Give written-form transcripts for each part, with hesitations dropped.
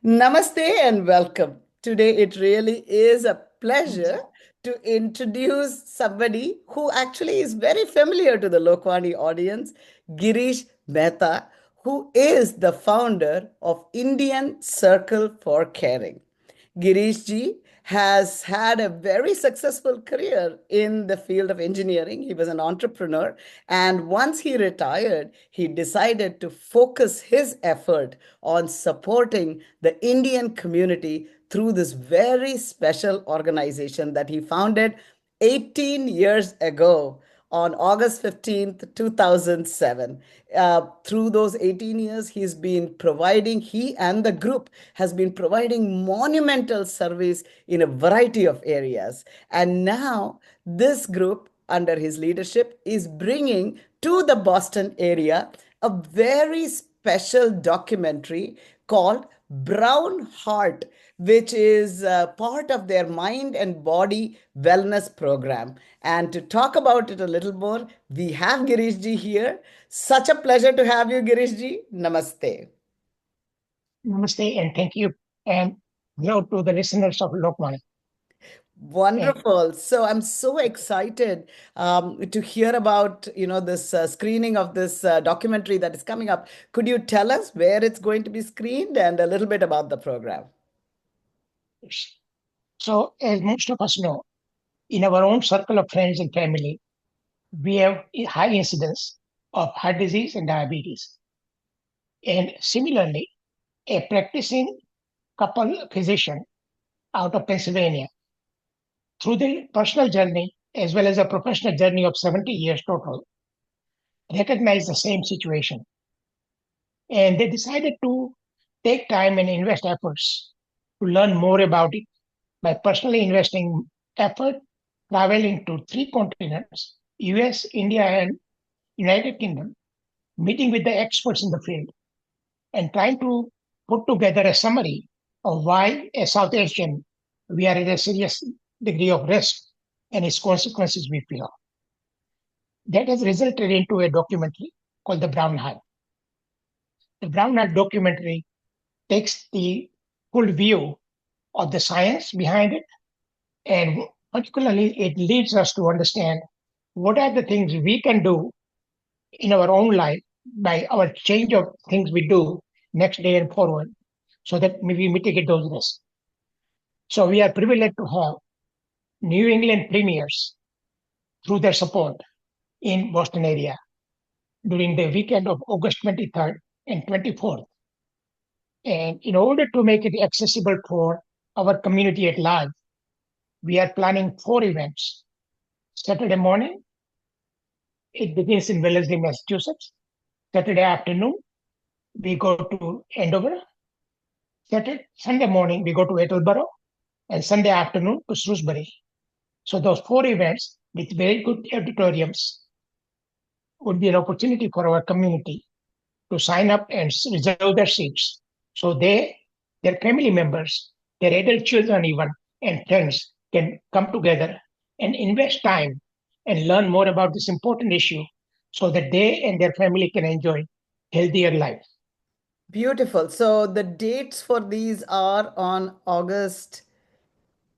Namaste and welcome. Today, it really is a pleasure to introduce somebody who actually is very familiar to the Lokvani audience, Girish Mehta, who is the founder of Indian Circle for Caring. Girish ji has had a very successful career in the field of engineering. He was an entrepreneur. And once he retired, he decided to focus his effort on supporting the Indian community through this very special organization that he founded 18 years ago on August 15th, 2007. Through those 18 years, he and the group has been providing monumental service in a variety of areas. And now this group, under his leadership, is bringing to the Boston area a very special documentary called Brown Heart, which is part of their mind and body wellness program. And to talk about it a little more, we have Girish ji here. Such a pleasure to have you, Girish ji. Namaste. Namaste and thank you. And hello to the listeners of Lokvani. And Wonderful. So I'm so excited to hear about, this screening of this documentary that is coming up. Could you tell us where it's going to be screened and a little bit about the program? so, as most of us know, in our own circle of friends and family, we have a high incidence of heart disease and diabetes. And similarly, a practicing couple physician out of Pennsylvania, through their personal journey as well as a professional journey of 70 years total, recognized the same situation. And they decided to take time and invest efforts to learn more about it by personally investing effort traveling to three continents, US, India, and United Kingdom, meeting with the experts in the field, and trying to put together a summary of why, as South Asian, we are at a serious degree of risk and its consequences we feel. That has resulted into a documentary called The Brown Heart. The Brown Heart documentary takes the full view of the science behind it, and particularly it leads us to understand what are the things we can do in our own life by our change of things we do next day and forward so that we mitigate those risks. So we are privileged to have New England premiers through their support in Boston area during the weekend of August 23rd and 24th. And in order to make it accessible for our community at large, we are planning 4 events. Saturday morning, it begins in Wellesley, Massachusetts. Saturday afternoon, we go to Andover. Sunday morning, we go to Attleboro, and Sunday afternoon to Shrewsbury. So those 4 events with very good auditoriums would be an opportunity for our community to sign up and reserve their seats. So their family members, their adult children even, and friends can come together and invest time and learn more about this important issue so that they and their family can enjoy healthier life. Beautiful. So the dates for these are on August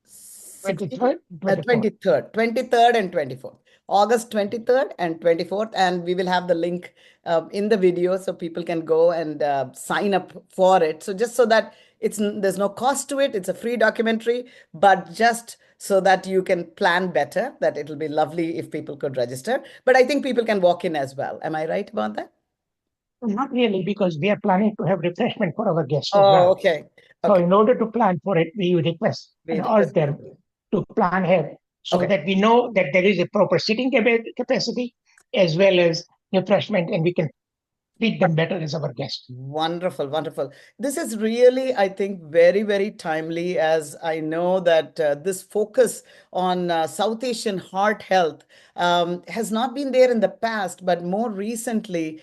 16th, 23rd, 24th. 23rd and 24th. August 23rd and 24th. And we will have the link in the video so people can go and sign up for it. So just so that there's no cost to it, it's a free documentary, but just so that you can plan better, that it'll be lovely if people could register. But I think people can walk in as well. Am I right about that? Not really, because we are planning to have refreshment for our guests as Oh, well. okay. So Okay. in order to plan for it, we request We and urge request them people. to plan ahead so Okay. that we know that there is a proper sitting capacity as well as refreshment, and we can treat them better as our guests. Wonderful, wonderful. This is really, I think, very, very timely, as I know that this focus on South Asian heart health has not been there in the past, but more recently,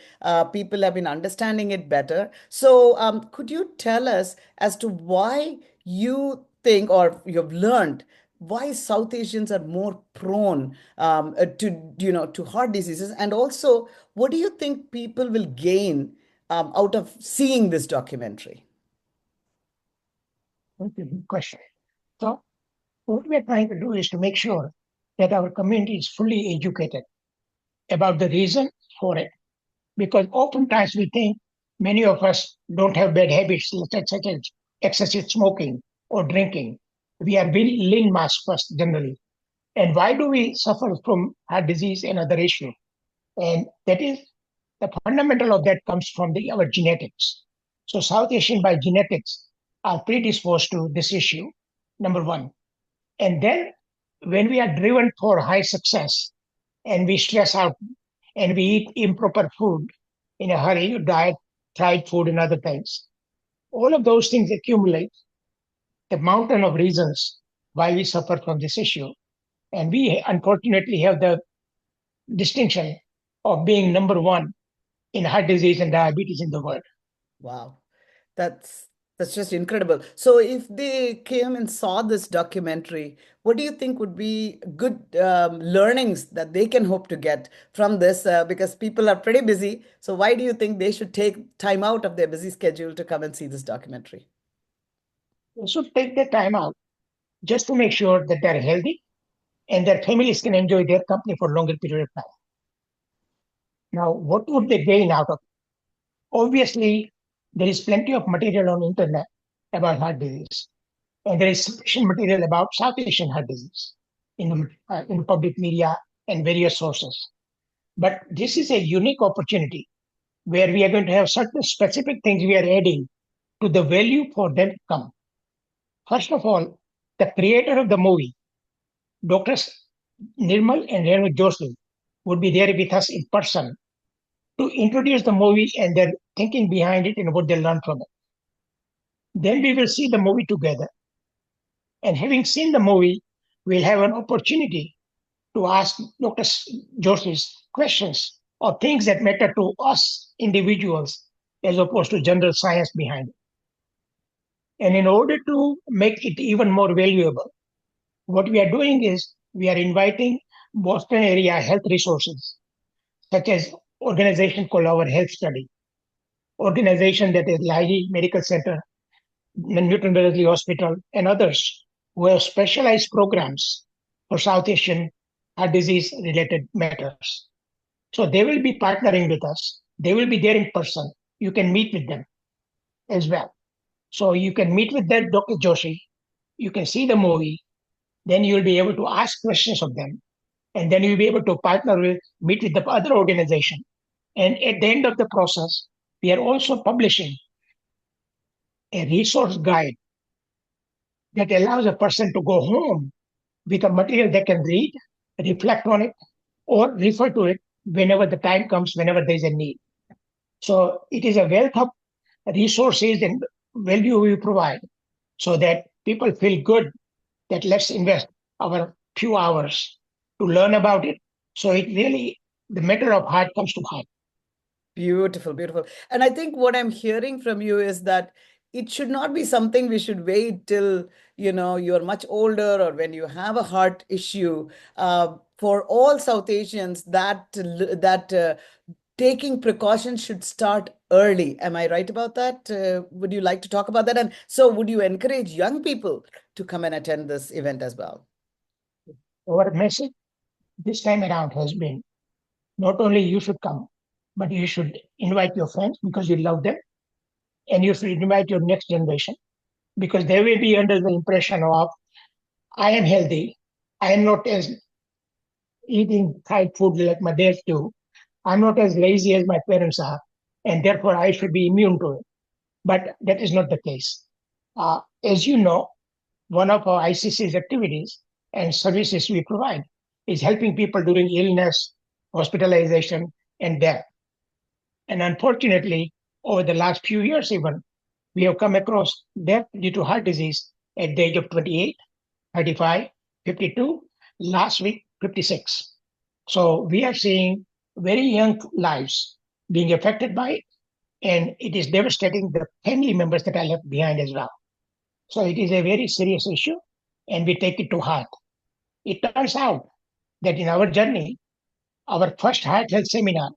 people have been understanding it better. So, could you tell us as to why you think or you've learned why South Asians are more prone to heart diseases, and also what do you think people will gain out of seeing this documentary? Okay, good question. So, what we are trying to do is to make sure that our community is fully educated about the reason for it. Because oftentimes we think many of us don't have bad habits such as excessive smoking or drinking. We are very lean mass first generally. And why do we suffer from heart disease and other issues? And that is the fundamental of that comes from our genetics. So South Asian by genetics are predisposed to this issue, number one. And then when we are driven for high success and we stress out and we eat improper food in a hurry, diet, fried food, and other things, all of those things accumulate the mountain of reasons why we suffer from this issue. And we unfortunately have the distinction of being number one in heart disease and diabetes in the world. Wow. That's that's just incredible. So if they came and saw this documentary, what do you think would be good learnings that they can hope to get from this? Because people are pretty busy. So why do you think they should take time out of their busy schedule to come and see this documentary? They should take the time out just to make sure that they're healthy and their families can enjoy their company for a longer period of time. Now, what would they gain out of it? Obviously, there is plenty of material on the internet about heart disease, and there is sufficient material about South Asian heart disease in public media and various sources. But this is a unique opportunity where we are going to have certain specific things we are adding to the value for them to come. First of all, the creator of the movie, Doctors Nirmal and Renu Joshi, would be there with us in person to introduce the movie and their thinking behind it and what they learned from it. Then we will see the movie together. And having seen the movie, we'll have an opportunity to ask Dr. Joshi's questions or things that matter to us individuals as opposed to general science behind it. And in order to make it even more valuable, what we are doing is we are inviting Boston area health resources, such as organization called Our Health Study, organization that is Lahiri Medical Center, Newton Wellesley Hospital, and others who have specialized programs for South Asian heart disease related matters. So they will be partnering with us. They will be there in person. You can meet with them as well. So you can meet with that Dr. Joshi. You can see the movie. Then you'll be able to ask questions of them. And then you'll be able to meet with the other organization. And at the end of the process, we are also publishing a resource guide that allows a person to go home with a material they can read, reflect on it, or refer to it whenever the time comes, whenever there's a need. So it is a wealth of resources and value we provide so that people feel good that let's invest our few hours to learn about it. So it really, the matter of heart comes to heart. Beautiful, beautiful. And I think what I'm hearing from you is that it should not be something we should wait till, you're much older or when you have a heart issue. For all South Asians, that taking precautions should start early. Am I right about that? Would you like to talk about that? And so would you encourage young people to come and attend this event as well? Our message this time around has been not only you should come, but you should invite your friends because you love them, and you should invite your next generation because they will be under the impression of I am healthy, I am not as eating fried food like my dads do, I'm not as lazy as my parents are, and therefore I should be immune to it. But that is not the case. As you know, one of our ICC's activities and services we provide is helping people during illness, hospitalization, and death. And unfortunately, over the last few years, even, we have come across death due to heart disease at the age of 28, 35, 52, last week, 56. So we are seeing very young lives being affected by it, and it is devastating the family members that are left behind as well. So it is a very serious issue, and we take it to heart. It turns out that in our journey, our first heart health seminar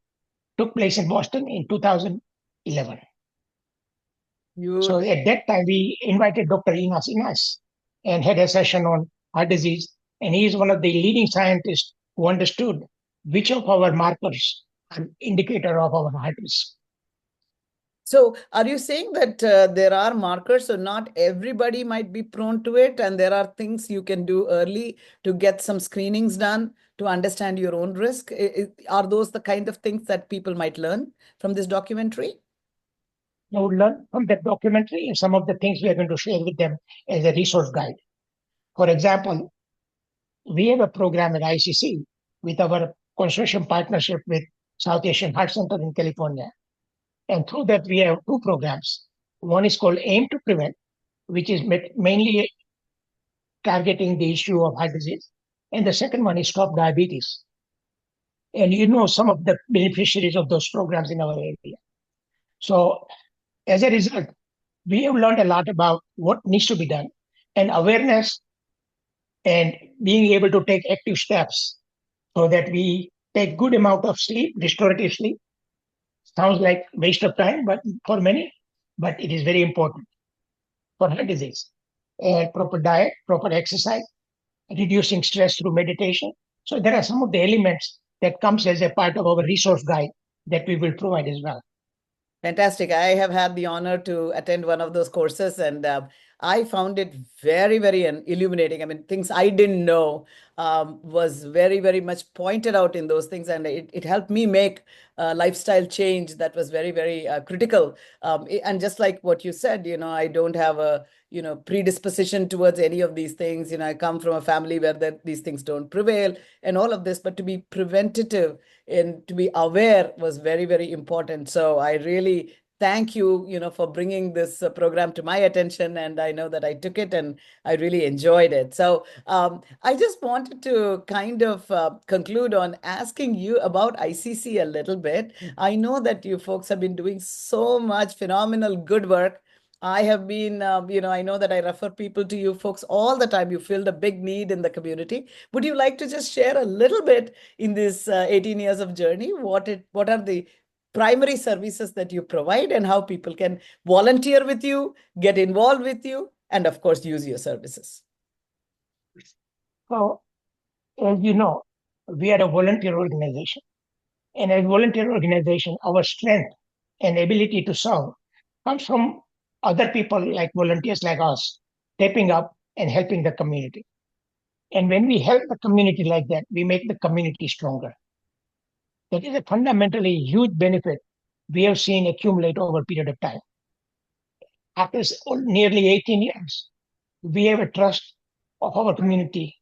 took place in Boston in 2011. You So at that time, we invited Dr. Inas and had a session on heart disease. And he is one of the leading scientists who understood which of our markers are indicator of our heart risk. So, are you saying that there are markers, so not everybody might be prone to it, and there are things you can do early to get some screenings done to understand your own risk? Are those the kind of things that people might learn from this documentary? You would learn from that documentary and some of the things we are going to share with them as a resource guide. For example, we have a program at ICC with our consortium partnership with South Asian Heart Center in California. And through that, we have two programs. One is called Aim to Prevent, which is mainly targeting the issue of heart disease. And the second one is Stop Diabetes. And you know some of the beneficiaries of those programs in our area. So as a result, we have learned a lot about what needs to be done and awareness and being able to take active steps so that we take good amount of sleep, restorative sleep. Sounds like waste of time, but for many, but it is very important for heart disease. And proper diet, proper exercise, reducing stress through meditation. So there are some of the elements that comes as a part of our resource guide that we will provide as well. Fantastic. I have had the honor to attend one of those courses, and I found it very, very illuminating. I mean, things I didn't know was very, very much pointed out in those things, and it helped me make a lifestyle change that was very, very critical. And just like what you said, I don't have a predisposition towards any of these things. I come from a family where these things don't prevail, and all of this. But to be preventative and to be aware was very, very important. So I really thank you, for bringing this program to my attention. And I know that I took it and I really enjoyed it. So I just wanted to kind of conclude on asking you about ICC a little bit. I know that you folks have been doing so much phenomenal good work. I have been, I know that I refer people to you folks all the time. You filled a big need in the community. Would you like to just share a little bit in this 18 years of journey? What are the primary services that you provide and how people can volunteer with you, get involved with you, and of course, use your services? So as you know, we are a volunteer organization. And as a volunteer organization, our strength and ability to serve comes from other people like volunteers like us, stepping up and helping the community. And when we help the community like that, we make the community stronger. That is a fundamentally huge benefit we have seen accumulate over a period of time. After nearly 18 years, we have a trust of our community.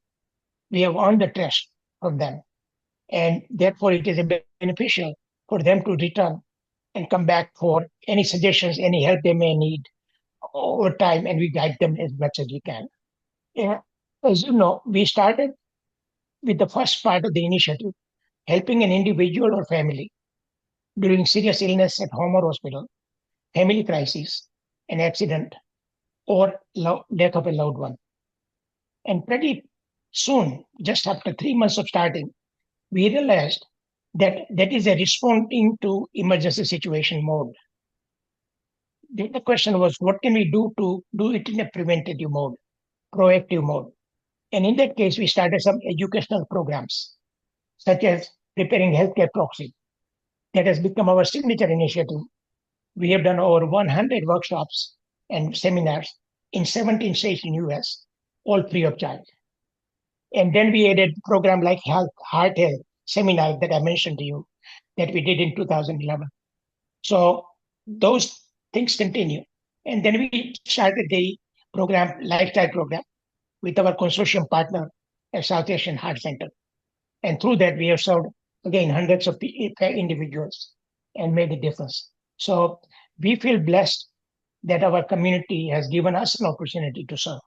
We have earned the trust from them. And therefore, it is beneficial for them to return and come back for any suggestions, any help they may need over time, and we guide them as much as we can. Yeah. As you know, we started with the first part of the initiative, helping an individual or family during serious illness at home or hospital, family crisis, an accident, or death of a loved one. And pretty soon, just after 3 months of starting, we realized that that is a responding to emergency situation mode. Then the question was, what can we do to do it in a preventative mode, proactive mode? And in that case, we started some educational programs, such as preparing healthcare proxy. That has become our signature initiative. We have done over 100 workshops and seminars in 17 states in US, all free of charge. And then we added program like heart health seminar that I mentioned to you that we did in 2011. So those things continue. And then we started the program, lifestyle program, with our consortium partner at South Asian Heart Center. And through that, we have served, again, hundreds of individuals and made a difference. So we feel blessed that our community has given us an opportunity to serve.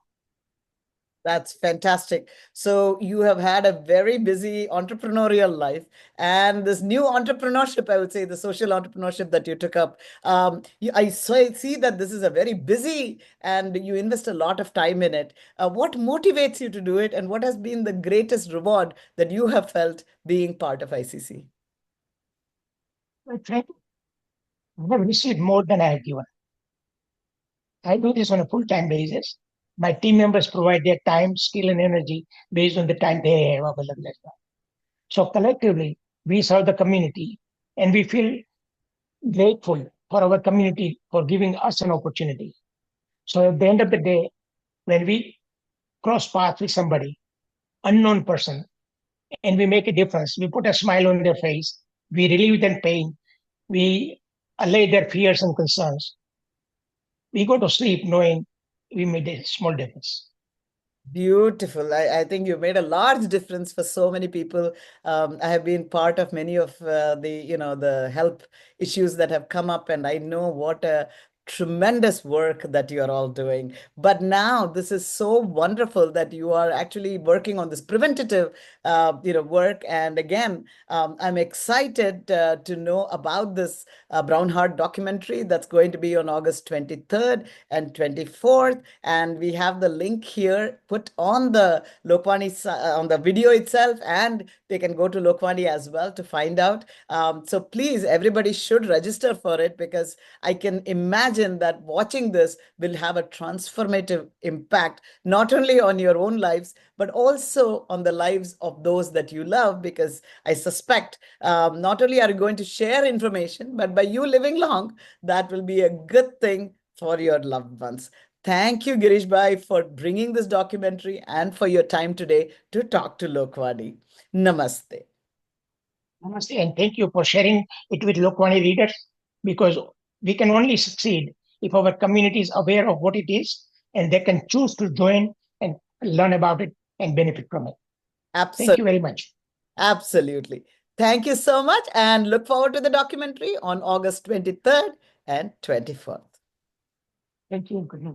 That's fantastic. So you have had a very busy entrepreneurial life, and this new entrepreneurship, I would say, the social entrepreneurship that you took up. I see that this is a very busy, and you invest a lot of time in it. What motivates you to do it, and what has been the greatest reward that you have felt being part of ICC? I have received more than I have given. I do this on a full-time basis. My team members provide their time, skill, and energy based on the time they have available as well. So collectively, we serve the community and we feel grateful for our community for giving us an opportunity. So at the end of the day, when we cross paths with somebody, unknown person, and we make a difference, we put a smile on their face, we relieve their pain, we allay their fears and concerns, we go to sleep knowing we made a small difference. Beautiful. I think you made a large difference for so many people. I have been part of many of the health issues that have come up, and I know what a tremendous work that you are all doing. But now this is so wonderful that you are actually working on this preventative, work. And again, I'm excited to know about this Brown Heart documentary that's going to be on August 23rd and 24th. And we have the link here put on the Lokvani on the video itself, and they can go to Lokvani as well to find out. So please, everybody should register for it, because I can imagine that watching this will have a transformative impact, not only on your own lives, but also on the lives of those that you love. Because I suspect not only are you going to share information, but by you living long, that will be a good thing for your loved ones. Thank you, Girish Bhai, for bringing this documentary and for your time today to talk to Lokvani. Namaste. Namaste, and thank you for sharing it with Lokvani readers because we can only succeed if our community is aware of what it is and they can choose to join and learn about it and benefit from it. Thank you Absolutely. very much. Absolutely. Thank you so much, and look forward to the documentary on August 23rd and 24th. Thank you. Good night.